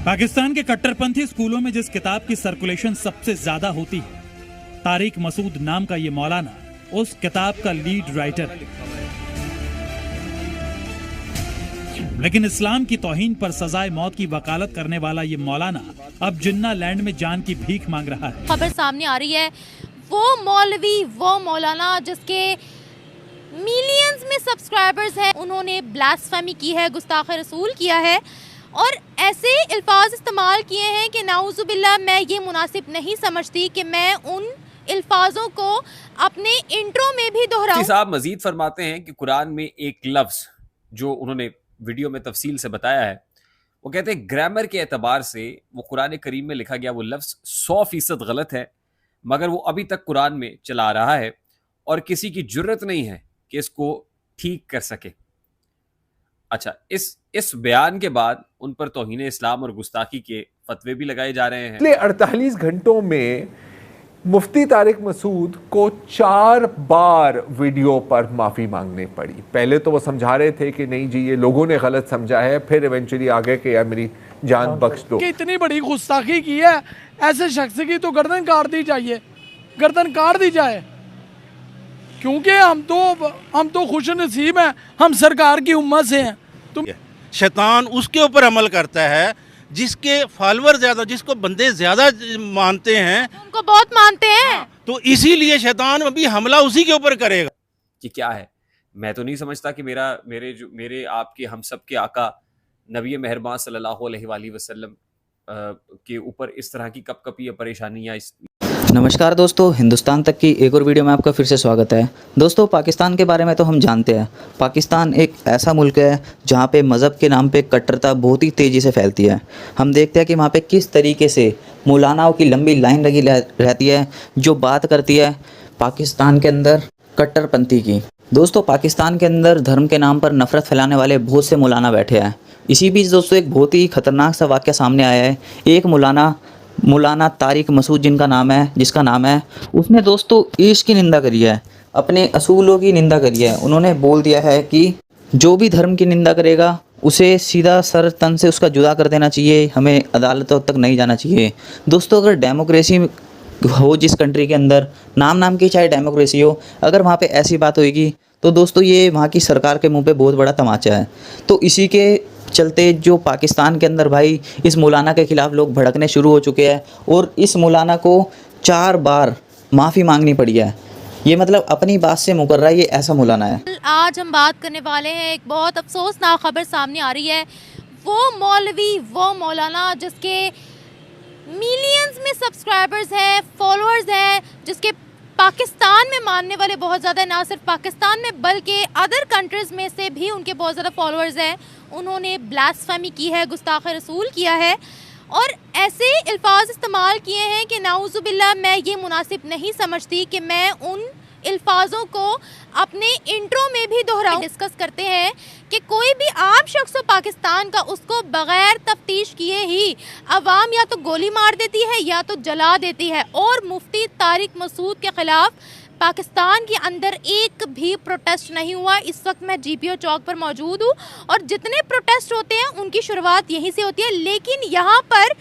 पाकिस्तान के कट्टरपंथी स्कूलों में जिस किताब की सर्कुलेशन सबसे ज्यादा होती है, तारिक मसूद नाम का ये मौलाना उस किताब का लीड राइटर है। लेकिन इस्लाम की तौहीन पर सजाए मौत की वकालत करने वाला ये मौलाना अब जिन्ना लैंड में जान की भीख मांग रहा है। खबर सामने आ रही है, वो मौलवी, वो मौलाना जिसके मिलियंस में सब्सक्राइबर्स हैं, उन्होंने ब्लास्फेमी की है, गुस्ताख रसूल किया है और ऐसे अल्फाज इस्तेमाल किए हैं कि नाउजुबिल्लाह मैं ये मुनासिब नहीं समझती कि मैं उन अल्फाजों को अपने इंट्रो में भी दोहराऊं। साहब मजीद फरमाते हैं कि कुरान में एक लफ्ज़ जो उन्होंने वीडियो में तफसील से बताया है, वो कहते हैं ग्रामर के एतबार से वो कुरान करीम में लिखा गया वो लफ्ज़ 100% गलत है, मगर वो अभी तक कुरान में चला आ रहा है और किसी की जुर्रत नहीं है कि इसको ठीक कर सके। अच्छा, इस बयान के बाद उन पर तौहीन इस्लाम और गुस्ताखी के फतवे भी लगाए जा रहे हैं। पिछले 48 घंटों में मुफ्ती तारिक मसूद को 4 बार वीडियो पर माफ़ी मांगनी पड़ी। पहले तो वो समझा रहे थे कि नहीं जी ये लोगों ने गलत समझा है, फिर इवेंचुअली आ गए कि यार मेरी जान बख्श दो। कि इतनी बड़ी गुस्ताखी की है, ऐसे शख्स की तो गर्दन काट दी जाइए, गर्दन काट दी जाए, क्योंकि हम तो खुश नसीब हैं, हम सरकार की उम्मत से हैं। शैतान उसके ऊपर अमल करता है जिसके फॉलोअर ज्यादा, जिसको बंदे ज्यादा मानते हैं, उनको बहुत मानते हैं। तो इसीलिए शैतान अभी हमला उसी के ऊपर करेगा। कि क्या है, मैं तो नहीं समझता कि मेरे आपके हम सब के आका नबी मेहरबान सल्लल्लाहु अलैहि वसल्लम के ऊपर इस तरह की कपकपी या परेशानियाँ। नमस्कार दोस्तों, हिंदुस्तान तक की एक और वीडियो में आपका फिर से स्वागत है। दोस्तों, पाकिस्तान के बारे में तो हम जानते हैं, पाकिस्तान एक ऐसा मुल्क है जहाँ पे मज़हब के नाम पे कट्टरता बहुत ही तेज़ी से फैलती है। हम देखते हैं कि वहाँ पे किस तरीके से मौलानाओं की लंबी लाइन लगी रहती है जो बात करती है पाकिस्तान के अंदर कट्टरपंथी की। दोस्तों, पाकिस्तान के अंदर धर्म के नाम पर नफ़रत फैलाने वाले बहुत से मौलाना बैठे हैं। इसी बीच दोस्तों एक बहुत ही ख़तरनाक सा वाक़या सामने आया है। एक मौलाना तारिक मसूद जिसका नाम है, उसने दोस्तों ईश की निंदा करी है, अपने असूलों की निंदा करी है। उन्होंने बोल दिया है कि जो भी धर्म की निंदा करेगा उसे सीधा सर तन से उसका जुदा कर देना चाहिए, हमें अदालतों तक नहीं जाना चाहिए। दोस्तों, अगर डेमोक्रेसी हो जिस कंट्री के अंदर, नाम की चाहे डेमोक्रेसी हो, अगर वहाँ पे ऐसी बात होगी तो दोस्तों ये वहाँ की सरकार के मुंह पे बहुत बड़ा तमाचा है। तो इसी के चलते जो पाकिस्तान के अंदर भाई इस मौलाना के ख़िलाफ़ लोग भड़कने शुरू हो चुके हैं और इस मौलाना को 4 बार माफ़ी मांगनी पड़ी है। ये मतलब अपनी बात से मुकर रहा है, ये ऐसा मौलाना है। आज हम बात करने वाले हैं, एक बहुत अफसोसनाक खबर सामने आ रही है। वो मौलवी, वो मौलाना जिसके मिलियंस में सब्सक्राइबर्स हैं, फॉलोअर्स हैं, जिसके पाकिस्तान में मानने वाले बहुत ज़्यादा, ना सिर्फ पाकिस्तान में बल्कि अदर कंट्रीज़ में से भी उनके बहुत ज़्यादा फॉलोअर्स हैं, उन्होंने ब्लास्फेमी की है, गुस्ताख रसूल किया है और ऐसे अल्फाज इस्तेमाल किए हैं कि नाउजुबिल्लाह मैं ये मुनासिब नहीं समझती कि मैं उन अल्फाजों को अपने इंट्रो में भी दोहराऊं। डिस्कस करते हैं कि कोई भी आम शख्स हो पाकिस्तान का, उसको बग़ैर तफ्तीश किए ही अवाम या तो गोली मार देती है या तो जला देती है। और मुफ्ती तारिक मसूद के ख़िलाफ़ पाकिस्तान के अंदर एक भी प्रोटेस्ट नहीं हुआ। इस वक्त मैं GPO चौक पर मौजूद हूँ और जितने प्रोटेस्ट होते हैं उनकी शुरुआत यहीं से होती है, लेकिन यहाँ पर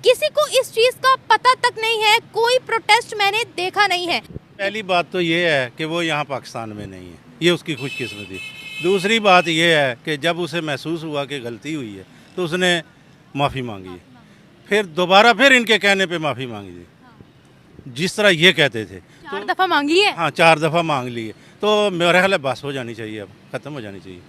किसी को इस चीज़ का पता तक नहीं है, कोई प्रोटेस्ट मैंने देखा नहीं है। पहली बात तो ये है कि वो यहाँ पाकिस्तान में नहीं है, ये उसकी खुशकिस्मती। दूसरी बात ये है कि जब उसे महसूस हुआ कि गलती हुई है तो उसने माफ़ी मांगी है, फिर दोबारा फिर इनके कहने पे माफ़ी मांगी है, जिस तरह ये कहते थे। 4 दफ़ा मांग ली है। हाँ, 4 दफ़ा मांग ली है, तो मेरा ख्याल है बस हो जानी चाहिए, अब ख़त्म हो जानी चाहिए।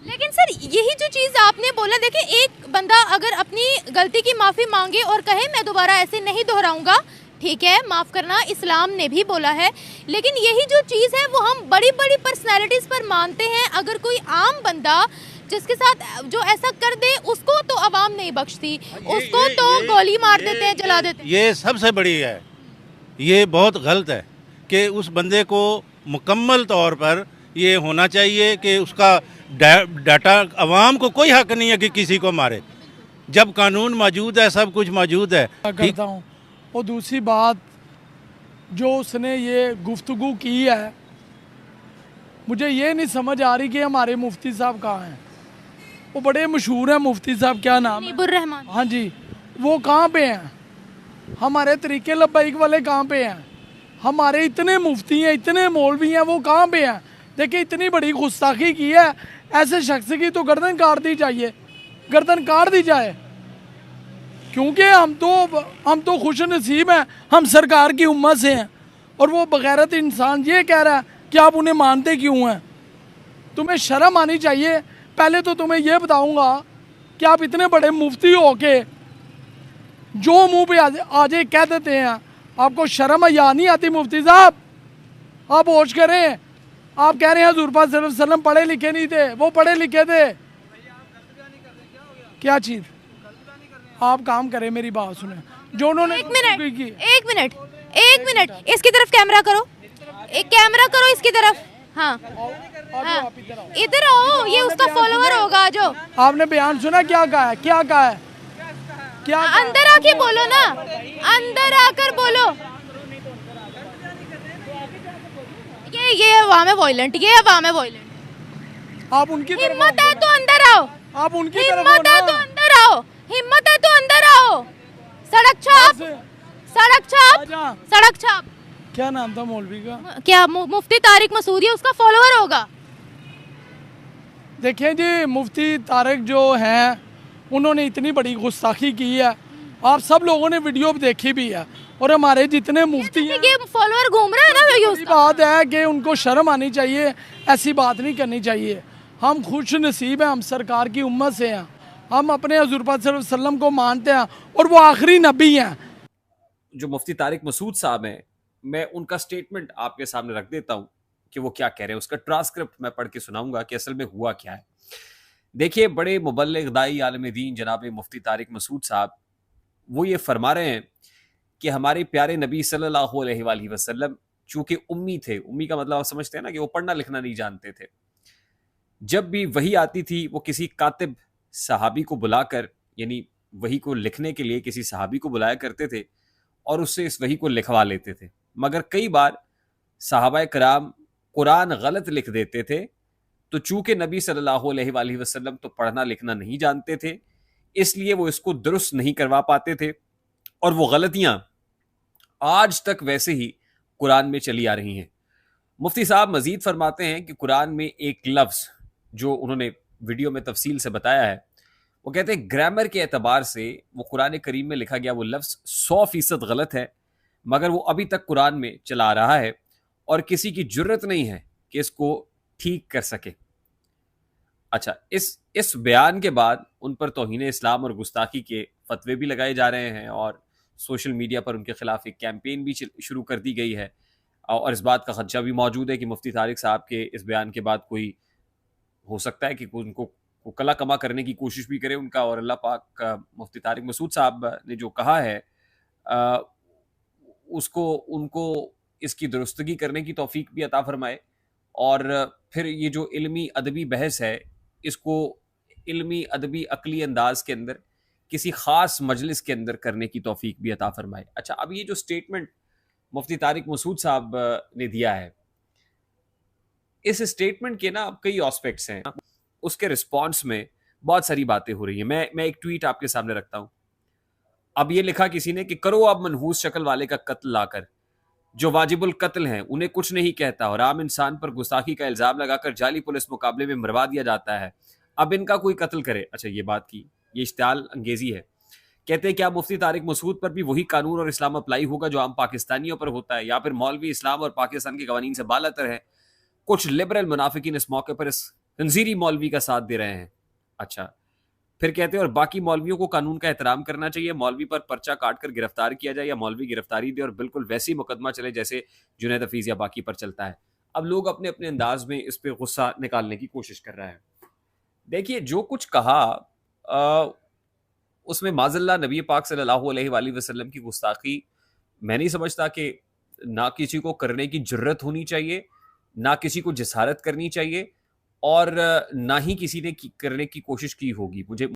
लेकिन सर यही जो चीज़ आपने बोला, देखिए एक बंदा अगर अपनी गलती की माफ़ी मांगे और कहे मैं दोबारा ऐसे नहीं दोहराऊंगा, ठीक है, माफ़ करना इस्लाम ने भी बोला है, लेकिन यही जो चीज़ है वो हम बड़ी बड़ी पर्सनैलिटीज़ पर मानते हैं। अगर कोई आम बंदा जिसके साथ जो ऐसा कर दे उसको तो अवाम नहीं बख्शती, उसको तो गोली मार देते हैं, जला देते हैं। ये सबसे बड़ी है, ये बहुत गलत है कि उस बंदे को मुकम्मल तौर पर ये होना चाहिए कि उसका डाटा, अवाम को कोई हक नहीं है कि किसी को मारे, जब कानून मौजूद है, सब कुछ मौजूद है। करता हूँ। और दूसरी बात जो उसने ये गुफ्तगू की है, मुझे ये नहीं समझ आ रही कि हमारे मुफ्ती साहब कहाँ हैं। वो बड़े मशहूर हैं मुफ्ती साहब, क्या नाम है? मुनीबुर रहमान। हाँ जी, वो कहाँ पे हैं? हमारे तरीके लब्बैक वाले कहाँ पे हैं? हमारे इतने मुफ्ती हैं, इतने मौलवी हैं, वो कहाँ पे हैं? देखिए इतनी बड़ी गुस्ताखी की है, ऐसे शख्स की तो गर्दन काट दी चाहिए, गर्दन काट दी जाए। क्योंकि हम तो खुश नसीब हैं, हम सरकार की उम्मत से हैं। और वो बगैरत इंसान ये कह रहा है कि आप उन्हें मानते क्यों हैं? तुम्हें शर्म आनी चाहिए। पहले तो तुम्हें ये बताऊंगा कि आप इतने बड़े मुफ्ती हो के जो मुंह पे आजे कह देते हैं, आपको शर्म या नहीं आती? मुफ्ती साहब आप होश करें। आप कह रहे हैं हुज़ूर पाक सल्लल्लाहु अलैहि वसल्लम पढ़े लिखे नहीं थे, वो पढ़े लिखे थे। क्या चीज़? आप काम करें, मेरी बात सुने। जो उन्होंने एक मिनट इसकी तरफ कैमरा करो, एक कैमरा करो इसकी तरफ। हाँ हाँ, इधर आओ, ये उसका फॉलोअर होगा। जो आपने बयान सुना क्या कहा है? क्या कहा है? क्या कहा? अंदर आके बोलो ना, अंदर आकर बोलो। ये अवाम है वायलेंट, ये अवाम है वायलेंट। आप उनकी तरफ हिम्मत है तो अंदर आओ, आप उनकी तरफ हिम्मत है तो अंदर आओ, हिम्मत है तो अंदर आओ। सड़क छाप, सड़क छाप, आजा। सड़क छाप। क्या नाम था मौलवी का? क्या मुफ्ती तारिक मसूद, उसका फॉलोअर होगा। देखें जी, मुफ्ती तारिक जो हैं उन्होंने इतनी बड़ी गुस्ताखी की है, आप सब लोगों ने वीडियो देखी भी है। और हमारे जितने मुफ्ती हैं, ये फॉलोअर घूम रहा है ना, ये ये बात है कि उनको शर्म आनी चाहिए, ऐसी बात नहीं करनी चाहिए। हम खुश नसीब हैं, हम सरकार की उम्मत से हैं, हम अपने हुज़ूर पाक सल्लल्लाहु अलैहि वसल्लम को मानते हैं और वो आखिरी नबी हैं। जो मुफ्ती तारिक मसूद साहब हैं, मैं उनका स्टेटमेंट आपके सामने रख देता हूं कि वो क्या कह रहे हैं। उसका ट्रांसक्रिप्ट मैं पढ़ के सुनाऊंगा कि असल में हुआ क्या है। देखिए, बड़े मुबल्लिग दाई आलम दीन जनाब मुफ्ती तारिक मसूद साहब वो ये फरमा रहे हैं कि हमारे प्यारे नबी सल्लल्लाहु अलैहि वसल्लम चूंकि उम्मी थे, उम्मी का मतलब आप समझते हैं ना कि वो पढ़ना लिखना नहीं जानते थे। जब भी वही आती थी वो किसी कातिब सहाबी को बुलाकर, यानी वही को लिखने के लिए किसी सहाबी को बुलाया करते थे और उससे इस वही को लिखवा लेते थे। मगर कई बार सहाबाए कराम कुरान गलत लिख देते थे, तो चूंकि नबी सल्लल्लाहु अलैहि वसल्लम तो पढ़ना लिखना नहीं जानते थे, इसलिए वो इसको दुरुस्त नहीं करवा पाते थे और वो गलतियां आज तक वैसे ही कुरान में चली आ रही हैं। मुफ्ती साहब मजीद फरमाते हैं कि कुरान में एक लफ्ज़ जो उन्होंने वीडियो में तफसील से बताया है, वो कहते हैं ग्रामर के एतबार से वो कुरान करीम में लिखा गया वो लफ्ज़ 100% गलत है, मगर वो अभी तक कुरान में चला आ रहा है और किसी की जुर्रत नहीं है कि इसको ठीक कर सके। अच्छा, इस बयान के बाद उन पर तौहीन इस्लाम और गुस्ताखी के फतवे भी लगाए जा रहे हैं और सोशल मीडिया पर उनके खिलाफ एक कैंपेन भी शुरू कर दी गई है। और इस बात का खदशा भी मौजूद है कि मुफ्ती तारिक साहब के इस बयान के बाद कोई हो सकता है कि उनको कला कमा करने की कोशिश भी करे उनका, और अल्लाह पाक मुफ्ती तारिक मसूद साहब ने जो कहा है उसको उनको इसकी दुरुस्तगी करने की तौफीक भी अता फरमाए, और फिर ये जो इल्मी अदबी बहस है इसको इल्मी अदबी अकली अंदाज के अंदर किसी ख़ास मजलिस के अंदर करने की तौफीक भी अता फरमाए। अच्छा, अब ये जो स्टेटमेंट मुफ्ती तारिक मसूद साहब ने दिया है, इस स्टेटमेंट के ना कई एस्पेक्ट्स हैं, उसके रिस्पॉन्स में बहुत सारी बातें हो रही हैं। मैं एक ट्वीट आपके सामने रखता हूं। अब ये लिखा किसी ने कि करो अब मनहूस शक्ल वाले का कत्ल लाकर, जो वाजिबुल कत्ल हैं उन्हें कुछ नहीं कहता और आम इंसान पर गुस्ताखी का इल्जाम लगाकर जाली पुलिस मुकाबले में मरवा दिया जाता है, अब इनका कोई कत्ल करे। अच्छा, ये बात की, ये इश्तियाल अंगेजी है। कहते हैं क्या मुफ्ती तारिक मसूद पर भी वही कानून और इस्लाम अप्लाई होगा जो आम पाकिस्तानियों पर होता है, या फिर मौलवी इस्लाम और पाकिस्तान के कवानीन से बालातर है? कुछ लिबरल मुनाफिकीन इस मौके पर इस खंजीरी मौलवी का साथ दे रहे हैं। अच्छा, फिर कहते हैं और बाकी मौलवियों को कानून का एहतराम करना चाहिए, मौलवी पर पर्चा काट कर गिरफ्तार किया जाए या मौलवी गिरफ्तारी दे और बिल्कुल वैसी मुकदमा चले जैसे जुनैद हफीज या बाकी पर चलता है। अब लोग अपने अपने अंदाज में इस पर गुस्सा निकालने की कोशिश कर रहे हैं। देखिए, जो कुछ कहा उसमें माज़ल्ला नबी पाक सल्लल्लाहु अलैहि वसल्लम की गुस्ताखी मैं नहीं समझता कि ना किसी को करने की जुर्रत होनी चाहिए, ना किसी को जसारत करनी चाहिए, और ना ही किसी ने करने की कोशिश की होगी। मुझे